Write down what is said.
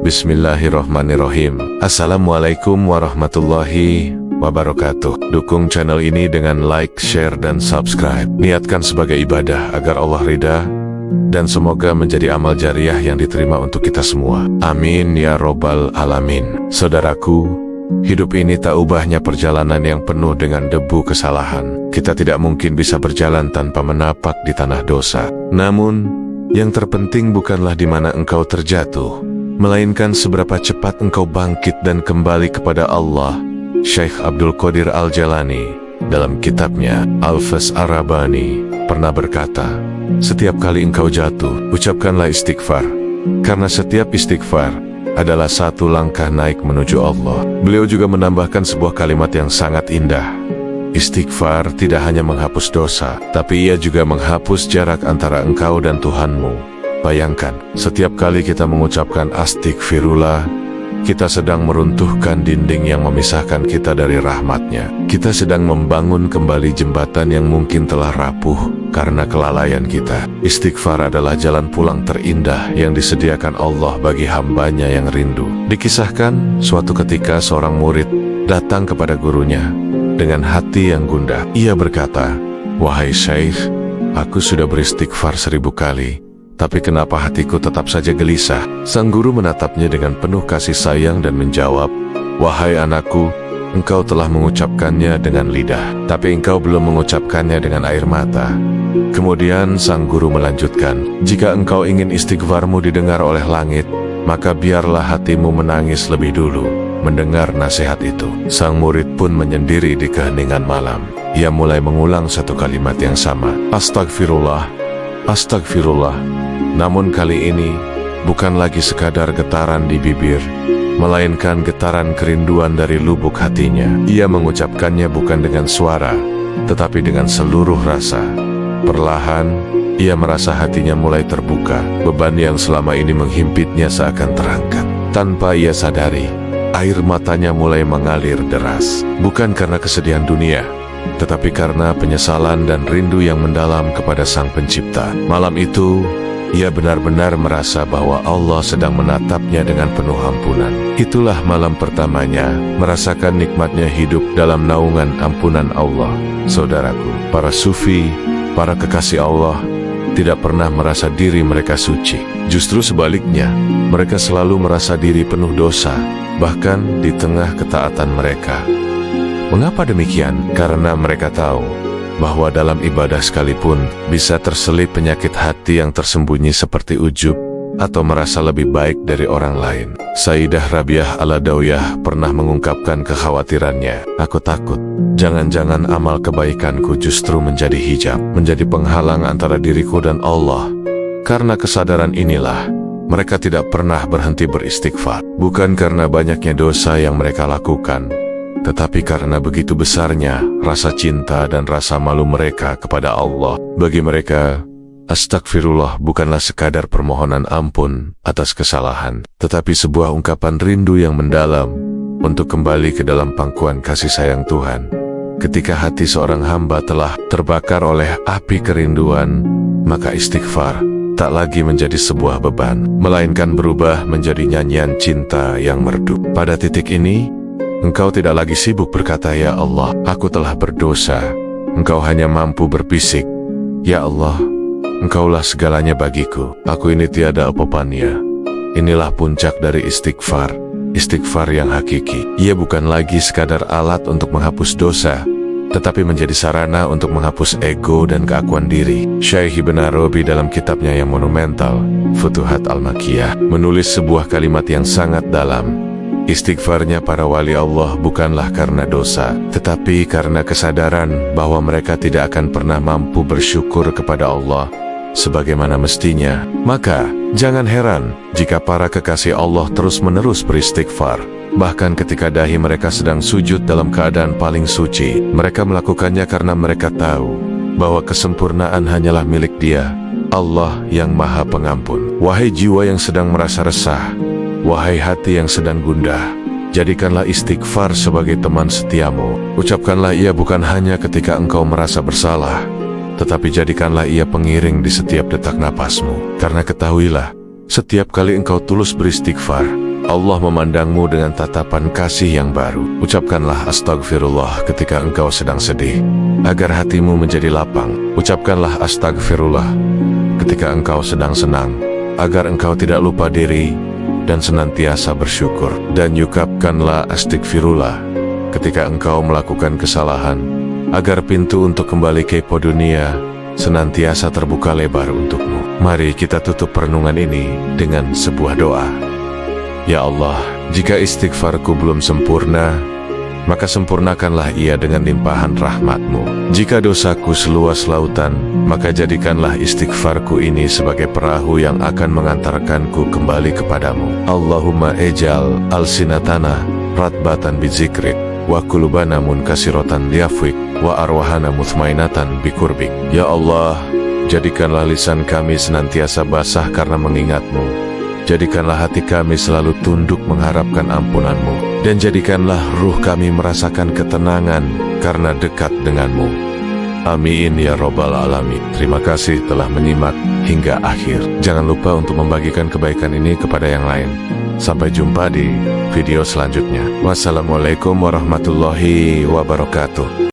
Bismillahirrohmanirrohim. Assalamualaikum warahmatullahi wabarakatuh. Dukung channel ini dengan like, share, dan subscribe. Niatkan sebagai ibadah agar Allah ridha, dan semoga menjadi amal jariah yang diterima untuk kita semua. Amin ya robbal alamin. Saudaraku, hidup ini tak ubahnya perjalanan yang penuh dengan debu kesalahan. Kita tidak mungkin bisa berjalan tanpa menapak di tanah dosa. Namun, yang terpenting bukanlah di mana engkau terjatuh, melainkan seberapa cepat engkau bangkit dan kembali kepada Allah. Syekh Abdul Qadir Al-Jalani dalam kitabnya Al-Fas Ar-Rabani pernah berkata, setiap kali engkau jatuh, ucapkanlah istighfar, karena setiap istighfar adalah satu langkah naik menuju Allah. Beliau juga menambahkan sebuah kalimat yang sangat indah. Istighfar tidak hanya menghapus dosa, tapi ia juga menghapus jarak antara engkau dan Tuhanmu. Bayangkan, setiap kali kita mengucapkan astighfirullah, kita sedang meruntuhkan dinding yang memisahkan kita dari rahmatnya. Kita sedang membangun kembali jembatan yang mungkin telah rapuh karena kelalaian kita. Istighfar adalah jalan pulang terindah yang disediakan Allah bagi hambanya yang rindu. Dikisahkan, suatu ketika seorang murid datang kepada gurunya dengan hati yang gundah. Ia berkata, "Wahai Syekh, aku sudah beristighfar 1000 kali, tapi kenapa hatiku tetap saja gelisah?" Sang guru menatapnya dengan penuh kasih sayang dan menjawab, "Wahai anakku, engkau telah mengucapkannya dengan lidah, tapi engkau belum mengucapkannya dengan air mata." Kemudian sang guru melanjutkan, "Jika engkau ingin istighfarmu didengar oleh langit, maka biarlah hatimu menangis lebih dulu mendengar nasihat itu." Sang murid pun menyendiri di keheningan malam. Ia mulai mengulang satu kalimat yang sama, "Astagfirullah, astagfirullah." Namun kali ini bukan lagi sekadar getaran di bibir, melainkan getaran kerinduan dari lubuk hatinya. Ia mengucapkannya bukan dengan suara, tetapi dengan seluruh rasa. Perlahan, ia merasa hatinya mulai terbuka. Beban yang selama ini menghimpitnya seakan terangkat. Tanpa ia sadari, air matanya mulai mengalir deras. Bukan karena kesedihan dunia, tetapi karena penyesalan dan rindu yang mendalam kepada Sang Pencipta. Malam itu, ia benar-benar merasa bahwa Allah sedang menatapnya dengan penuh ampunan. Itulah malam pertamanya merasakan nikmatnya hidup dalam naungan ampunan Allah. Saudaraku, para sufi, para kekasih Allah, tidak pernah merasa diri mereka suci. Justru sebaliknya, mereka selalu merasa diri penuh dosa, bahkan di tengah ketaatan mereka. Mengapa demikian? Karena mereka tahu bahwa dalam ibadah sekalipun bisa terselip penyakit hati yang tersembunyi seperti ujub atau merasa lebih baik dari orang lain. Sayyidah Rabiah Al-Adawiyah pernah mengungkapkan kekhawatirannya, "Aku takut, jangan-jangan amal kebaikanku justru menjadi hijab, menjadi penghalang antara diriku dan Allah." Karena kesadaran inilah, mereka tidak pernah berhenti beristighfar. Bukan karena banyaknya dosa yang mereka lakukan, tetapi karena begitu besarnya rasa cinta dan rasa malu mereka kepada Allah. Bagi mereka, astagfirullah bukanlah sekadar permohonan ampun atas kesalahan, tetapi sebuah ungkapan rindu yang mendalam untuk kembali ke dalam pangkuan kasih sayang Tuhan. Ketika hati seorang hamba telah terbakar oleh api kerinduan, maka istighfar tak lagi menjadi sebuah beban, melainkan berubah menjadi nyanyian cinta yang merdu. Pada titik ini, engkau tidak lagi sibuk berkata, "Ya Allah, aku telah berdosa." Engkau hanya mampu berbisik, "Ya Allah, Engkaulah segalanya bagiku. Aku ini tiada apa-apanya." Inilah puncak dari istighfar. Istighfar yang hakiki. Ia bukan lagi sekadar alat untuk menghapus dosa, tetapi menjadi sarana untuk menghapus ego dan keakuan diri. Syekh Ibn Arabi dalam kitabnya yang monumental, Futuhat Al-Makkiyah, menulis sebuah kalimat yang sangat dalam. Istighfarnya para wali Allah bukanlah karena dosa, tetapi karena kesadaran bahwa mereka tidak akan pernah mampu bersyukur kepada Allah sebagaimana mestinya. Maka, jangan heran jika para kekasih Allah terus-menerus beristighfar. Bahkan ketika dahi mereka sedang sujud dalam keadaan paling suci, mereka melakukannya karena mereka tahu bahwa kesempurnaan hanyalah milik Dia, Allah yang Maha Pengampun. Wahai jiwa yang sedang merasa resah, wahai hati yang sedang gundah, jadikanlah istighfar sebagai teman setiamu. Ucapkanlah ia bukan hanya ketika engkau merasa bersalah, tetapi jadikanlah ia pengiring di setiap detak napasmu. Karena ketahuilah Setiap kali engkau tulus beristighfar, Allah memandangmu dengan tatapan kasih yang baru. Ucapkanlah astagfirullah ketika engkau sedang sedih, agar hatimu menjadi lapang. Ucapkanlah astagfirullah ketika engkau sedang senang, agar engkau tidak lupa diri dan senantiasa bersyukur. Dan ucapkanlah astagfirullah ketika engkau melakukan kesalahan, agar pintu untuk kembali ke dunia senantiasa terbuka lebar untukmu. Mari kita tutup perenungan ini dengan sebuah doa. Ya Allah, jika istighfarku belum sempurna, maka sempurnakanlah ia dengan limpahan rahmat-Mu. Jika dosaku seluas lautan, maka jadikanlah istighfarku ini sebagai perahu yang akan mengantarkanku kembali kepadamu. Allahumma ejal al-sinatana ratbatan bizikrik, wa kulubana munkasirotan liafwik, wa arwahana muthmainatan bikurbik. Ya Allah, jadikanlah lisan kami senantiasa basah karena mengingat-Mu. Jadikanlah hati kami selalu tunduk mengharapkan ampunan-Mu. Dan jadikanlah ruh kami merasakan ketenangan karena dekat dengan-Mu. Amin ya Rabbal Alamin. Terima kasih telah menyimak hingga akhir. Jangan lupa untuk membagikan kebaikan ini kepada yang lain. Sampai jumpa di video selanjutnya. Wassalamualaikum warahmatullahi wabarakatuh.